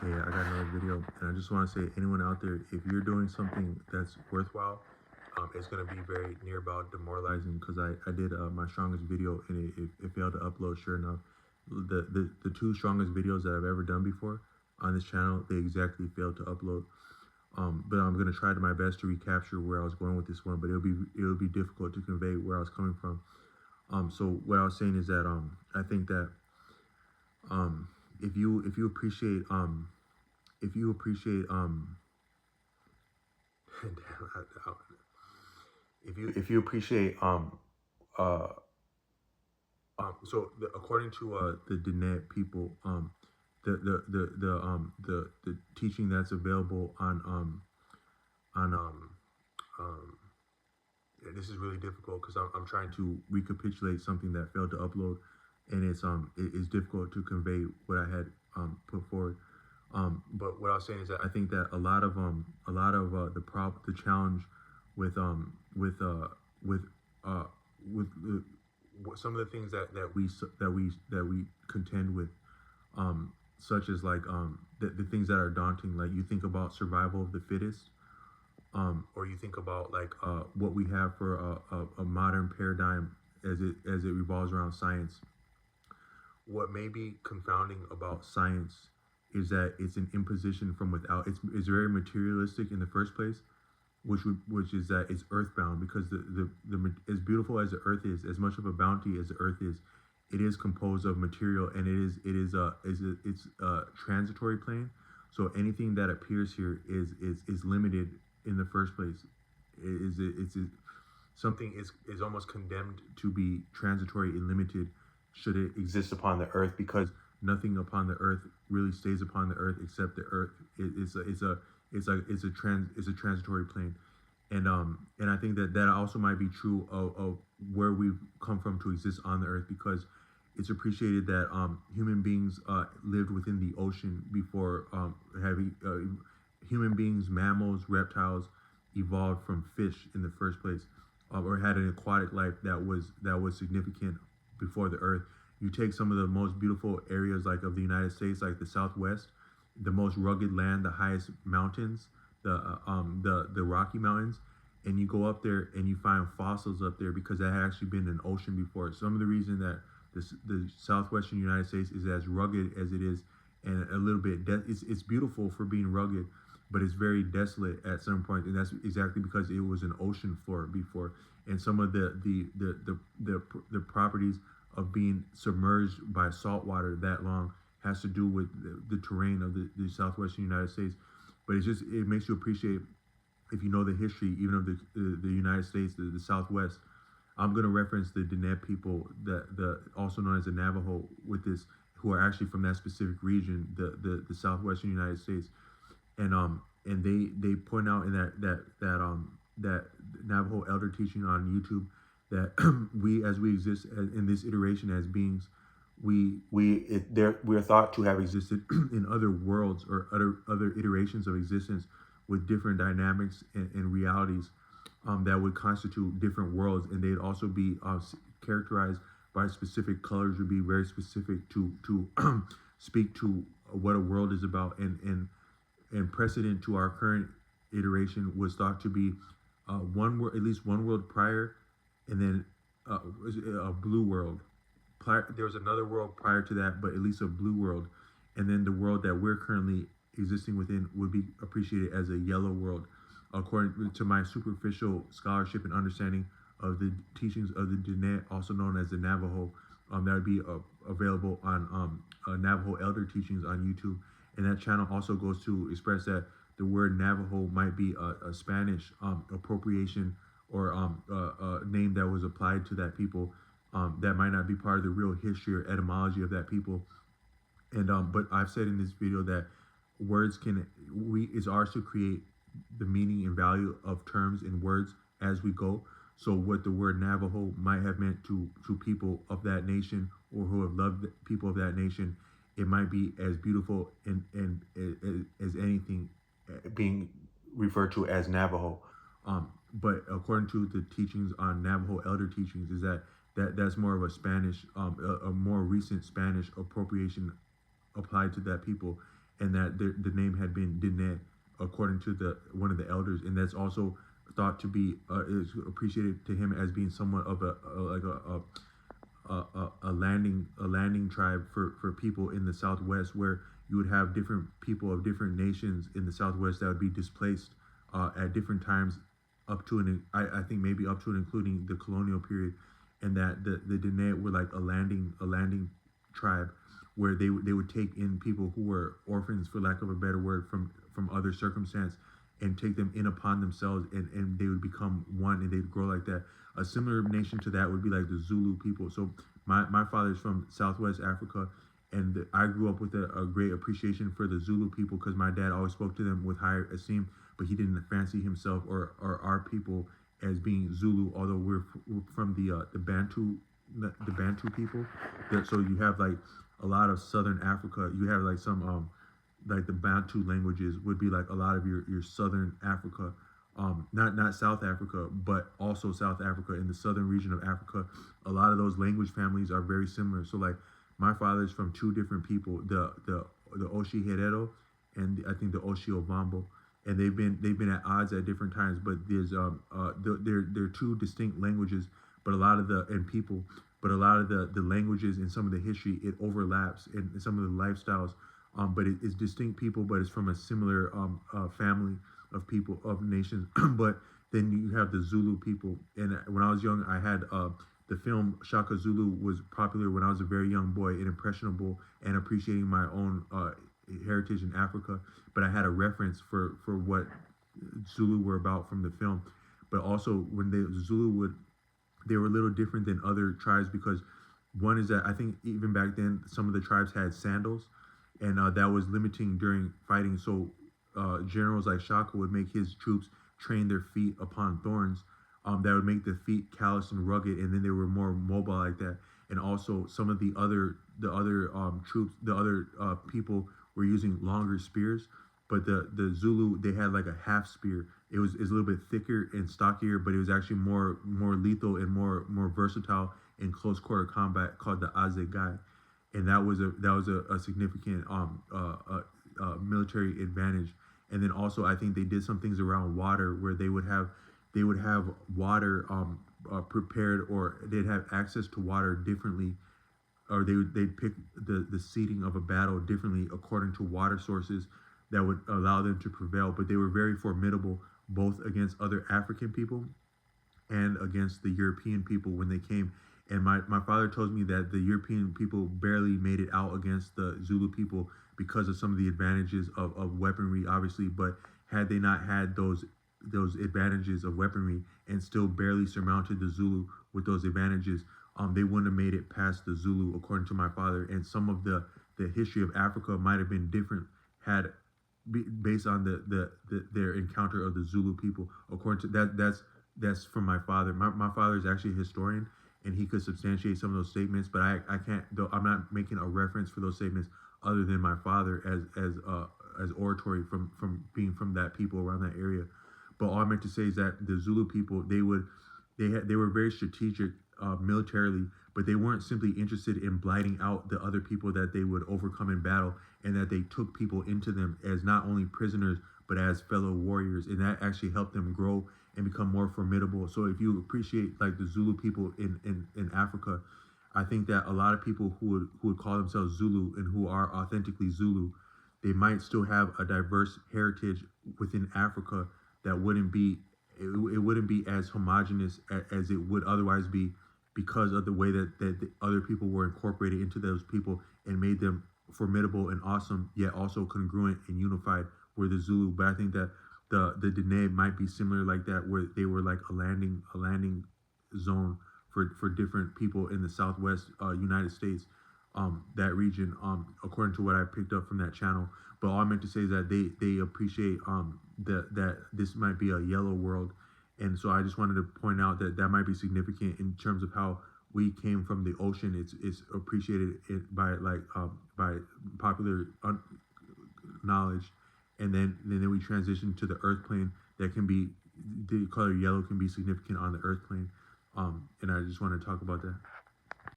Hey, I got another video, and I just want to say, anyone out there, if you're doing something that's worthwhile, it's gonna be very near about demoralizing. Because I did my strongest video, and it failed to upload. Sure enough, the two strongest videos that I've ever done before on this channel, they exactly failed to upload. But I'm gonna try to my best to recapture where I was going with this one, but it'll be difficult to convey where I was coming from. So what I was saying is that I think that um, if you appreciate if you appreciate if you appreciate uh according to the Diné people, the teaching that's available on um yeah, this is really difficult because I'm trying to recapitulate something that failed to upload, and it's difficult to convey what I had put forward. But what I was saying is that I think that the challenge with with uh with some of the things that we contend with, such as like the things that are daunting, like you think about survival of the fittest, or you think about like what we have for a modern paradigm as it revolves around science. What may be confounding about science is that it's an imposition from without. It's very materialistic in the first place, which is that it's earthbound, because the as beautiful as the earth is, as much of a bounty as the earth is, it is composed of material, and it's a transitory plane. So anything that appears here is limited in the first place. Something is almost condemned to be transitory and limited should it exist upon the earth, because nothing upon the earth really stays upon the earth except the earth. It's a transitory plane. And I think that that also might be true of where we've come from to exist on the earth, because it's appreciated that human beings lived within the ocean before having human beings, mammals, reptiles evolved from fish in the first place, or had an aquatic life that was significant before the earth. You take some of the most beautiful areas like of the United States, like the Southwest, the most rugged land, the highest mountains, the Rocky Mountains, and you go up there and you find fossils up there because that had actually been an ocean before. Some of the reason that the southwestern United States is as rugged as it is, and a little bit it's beautiful for being rugged, but it's very desolate at some point, and that's exactly because it was an ocean floor before. And some of the properties of being submerged by salt water that long has to do with the terrain of the southwestern United States. But it makes you appreciate, if you know the history even of the United States, the Southwest. I'm going to reference the Diné people, the also known as the Navajo, with this, who are actually from that specific region, the southwestern United States, and they point out in that Navajo elder teaching on YouTube that we exist in this iteration as beings, we are thought to have existed in other worlds or other iterations of existence with different dynamics and realities, that would constitute different worlds, and they'd also be characterized by specific colors, would be very specific to speak to what a world is about, and precedent to our current iteration was thought to be at least one world prior, and then a blue world. There was another world prior to that, but at least a blue world, and then the world that we're currently existing within would be appreciated as a yellow world, according to my superficial scholarship and understanding of the teachings of the Diné, also known as the Navajo. That would be available on Navajo Elder Teachings on YouTube, and that channel also goes to express that the word Navajo might be a Spanish appropriation, or a name that was applied to that people, that might not be part of the real history or etymology of that people. And but I've said in this video that words can we it's ours to create the meaning and value of terms and words as we go. So what the word Navajo might have meant to people of that nation, or who have loved people of that nation, it might be as beautiful and as anything being referred to as Navajo. But according to the teachings on Navajo elder teachings, is that's more of a Spanish, a more recent Spanish appropriation applied to that people. and that the name had been Dene, according to the one of the elders, and that's also thought to be is appreciated to him as being somewhat of a landing tribe for people in the Southwest, where you would have different people of different nations in the Southwest that would be displaced at different times, up to I think maybe up to and including the colonial period, and that the Dene were like a landing tribe, where they would take in people who were orphans, for lack of a better word, from other circumstance, and take them in upon themselves, and they would become one, and they'd grow like that. A similar nation to that would be like the Zulu people. So my father's from Southwest Africa, and I grew up with a great appreciation for the Zulu people, because my dad always spoke to them with higher esteem, but he didn't fancy himself or our people as being Zulu, although we're from the Bantu people. So you have like a lot of Southern Africa. You have like some like the Bantu languages would be like a lot of your Southern Africa, not South Africa, but also South Africa, in the southern region of Africa. A lot of those language families are very similar. So like my father's from two different people, the Oshi Herero, and I think the Oshi Ovambo, and they've been at odds at different times. But there's they're two distinct languages, but a lot of people, but a lot of the languages and some of the history, it overlaps, and some of the lifestyles. But it's distinct people, but it's from a similar family of people, of nations. But then you have the Zulu people, and when I was young, I had the film Shaka Zulu was popular when I was a very young boy, and impressionable, and appreciating my own heritage in Africa. But I had a reference for what Zulu were about from the film. But also when the Zulu they were a little different than other tribes, because one is that I think even back then some of the tribes had sandals, and that was limiting during fighting. So generals like Shaka would make his troops train their feet upon thorns, that would make the feet callous and rugged, and then they were more mobile like that. And also some of the other troops, the other people were using longer spears, but the Zulu, they had like a half spear. It was a little bit thicker and stockier, but it was actually more lethal and more versatile in close quarter combat, called the Azegai, and that was a significant military advantage. And then also I think they did some things around water, where they would have water prepared, or they'd have access to water differently, or they'd pick the seating of a battle differently according to water sources that would allow them to prevail. But they were very formidable, both against other African people and against the European people when they came. And my father told me that the European people barely made it out against the Zulu people because of some of the advantages of weaponry, obviously. But had they not had those advantages of weaponry, and still barely surmounted the Zulu with those advantages, they wouldn't have made it past the Zulu, according to my father. And some of the history of Africa might have been different had based on their encounter of the Zulu people. According to that's from my father. My father is actually a historian, and he could substantiate some of those statements, but I can't. Though I'm not making a reference for those statements other than my father as oratory from being from that people around that area. But all I meant to say is that the Zulu people, they were very strategic militarily, but they weren't simply interested in blighting out the other people that they would overcome in battle, and that they took people into them as not only prisoners but as fellow warriors, and that actually helped them grow and become more formidable. So if you appreciate like the Zulu people in Africa, I think that a lot of people who would call themselves Zulu and who are authentically Zulu, they might still have a diverse heritage within Africa that it wouldn't be as homogenous as it would otherwise be, because of the way that the other people were incorporated into those people and made them formidable and awesome, yet also congruent and unified, were the Zulu. But I think that the Dene might be similar like that, where they were like a landing zone for different people in the Southwest United States, that region, according to what I picked up from that channel. But all I meant to say is that they appreciate that this might be a yellow world, and so I just wanted to point out that might be significant in terms of how we came from the ocean. It's appreciated by popular knowledge, and then we transition to the earth plane. That can be, the color yellow can be significant on the earth plane, and I just want to talk about that.